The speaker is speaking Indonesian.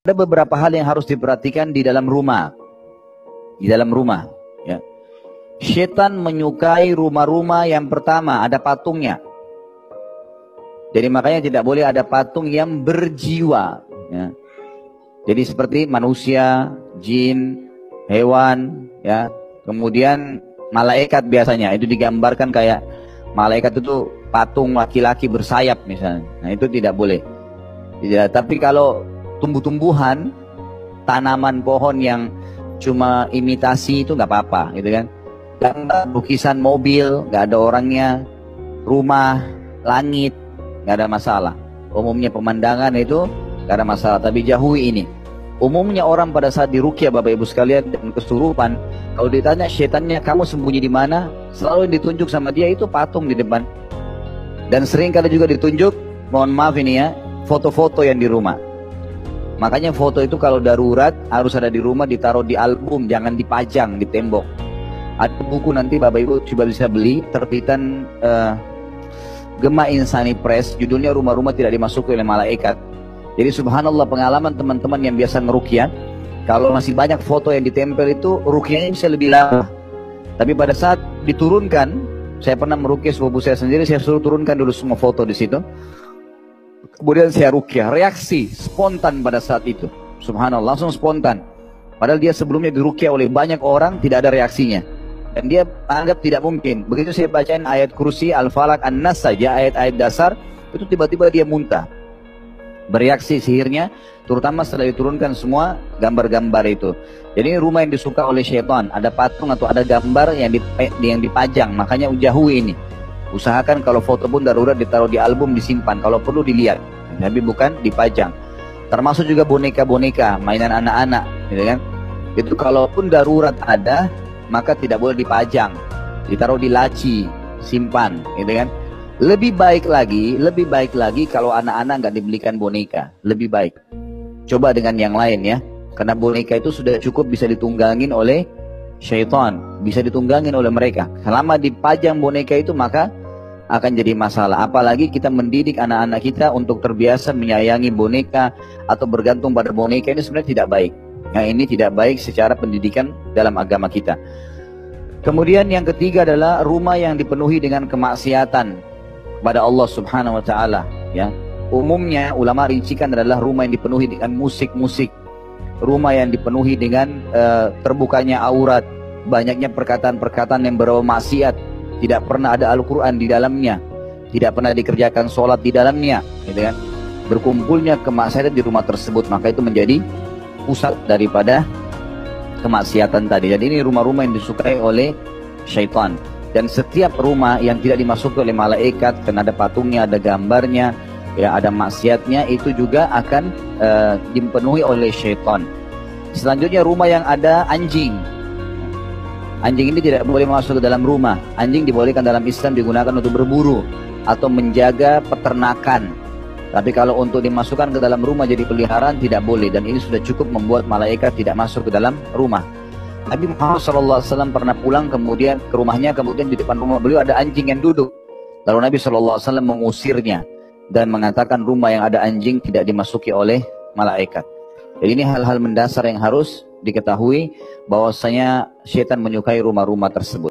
Ada beberapa hal yang harus diperhatikan di dalam rumah. Di dalam rumah, ya. Setan menyukai rumah-rumah yang pertama ada patungnya. Jadi makanya tidak boleh ada patung yang berjiwa, ya. Jadi seperti manusia, jin, hewan, ya. Kemudian malaikat biasanya itu digambarkan kayak malaikat itu patung laki-laki bersayap misalnya. Nah itu tidak boleh. Tidak. Tapi kalau tumbuh-tumbuhan, tanaman pohon yang cuma imitasi itu nggak apa-apa, gitu kan? Gambar lukisan mobil, nggak ada orangnya, rumah, langit, nggak ada masalah. Umumnya pemandangan itu nggak ada masalah. Tapi jauhi ini. Umumnya orang pada saat diruqyah Bapak Ibu sekalian dan kesurupan, kalau ditanya setannya kamu sembunyi di mana, selalu yang ditunjuk sama dia itu patung di depan. Dan sering kali juga ditunjuk, mohon maaf ini ya, foto-foto yang di rumah. Makanya foto itu kalau darurat harus ada di rumah, ditaruh di album, jangan dipajang di tembok. Ada buku nanti Bapak Ibu coba bisa beli, terbitan Gema Insani Press, judulnya Rumah-Rumah Tidak Dimasuki oleh Malaikat. Jadi subhanallah pengalaman teman-teman yang biasa ngeruqyah, kalau masih banyak foto yang ditempel itu ruqyahnya bisa lebih lama. Tapi pada saat diturunkan, saya pernah meruqyah sepupu saya sendiri, saya suruh turunkan dulu semua foto di situ. Kemudian saya ruqyah, reaksi spontan pada saat itu. Subhanallah, langsung spontan. Padahal dia sebelumnya diruqyah oleh banyak orang, tidak ada reaksinya. Dan dia anggap tidak mungkin. Begitu saya bacain ayat kursi, Al-Falaq, An-Nas saja, ayat-ayat dasar, itu tiba-tiba dia muntah. Bereaksi sihirnya, terutama setelah diturunkan semua gambar-gambar itu. Jadi ini rumah yang disuka oleh syaitan. Ada patung atau ada gambar yang dipajang, makanya jauhi ini. Usahakan kalau foto pun darurat ditaruh di album, disimpan, kalau perlu dilihat, tapi bukan dipajang. Termasuk juga boneka-boneka, mainan anak-anak, gitu kan? Itu kalaupun darurat ada, maka tidak boleh dipajang, ditaruh di laci, simpan, gitu kan? Lebih baik lagi kalau anak-anak nggak dibelikan boneka, lebih baik. Coba dengan yang lain ya, karena boneka itu sudah cukup bisa ditunggangin oleh syaitan, bisa ditunggangin oleh mereka. Selama dipajang boneka itu maka akan jadi masalah. Apalagi kita mendidik anak-anak kita untuk terbiasa menyayangi boneka atau bergantung pada boneka, ini sebenarnya tidak baik. Nah ini tidak baik secara pendidikan dalam agama kita. Kemudian yang ketiga adalah rumah yang dipenuhi dengan kemaksiatan kepada Allah Subhanahu wa taala, ya. Umumnya ulama rincikan adalah rumah yang dipenuhi dengan musik-musik, rumah yang dipenuhi dengan terbukanya aurat, banyaknya perkataan-perkataan yang berbau maksiat, tidak pernah ada Al-Qur'an di dalamnya, tidak pernah dikerjakan sholat di dalamnya, gitu kan. Berkumpulnya kemaksiatan di rumah tersebut, maka itu menjadi pusat daripada kemaksiatan tadi. Jadi ini rumah-rumah yang disukai oleh syaitan. Dan setiap rumah yang tidak dimasuki oleh malaikat, karena ada patungnya, ada gambarnya, ya ada maksiatnya, itu juga akan dipenuhi oleh syaitan. Selanjutnya rumah yang ada anjing. Anjing ini tidak boleh masuk ke dalam rumah. Anjing dibolehkan dalam Islam digunakan untuk berburu atau menjaga peternakan. Tapi kalau untuk dimasukkan ke dalam rumah jadi peliharaan tidak boleh. Dan ini sudah cukup membuat malaikat tidak masuk ke dalam rumah. Nabi Muhammad SAW pernah pulang kemudian ke rumahnya, kemudian di depan rumah beliau ada anjing yang duduk. Lalu Nabi SAW mengusirnya dan mengatakan rumah yang ada anjing tidak dimasuki oleh malaikat. Jadi ini hal-hal mendasar yang harus diketahui, bahwasanya syaitan menyukai rumah-rumah tersebut.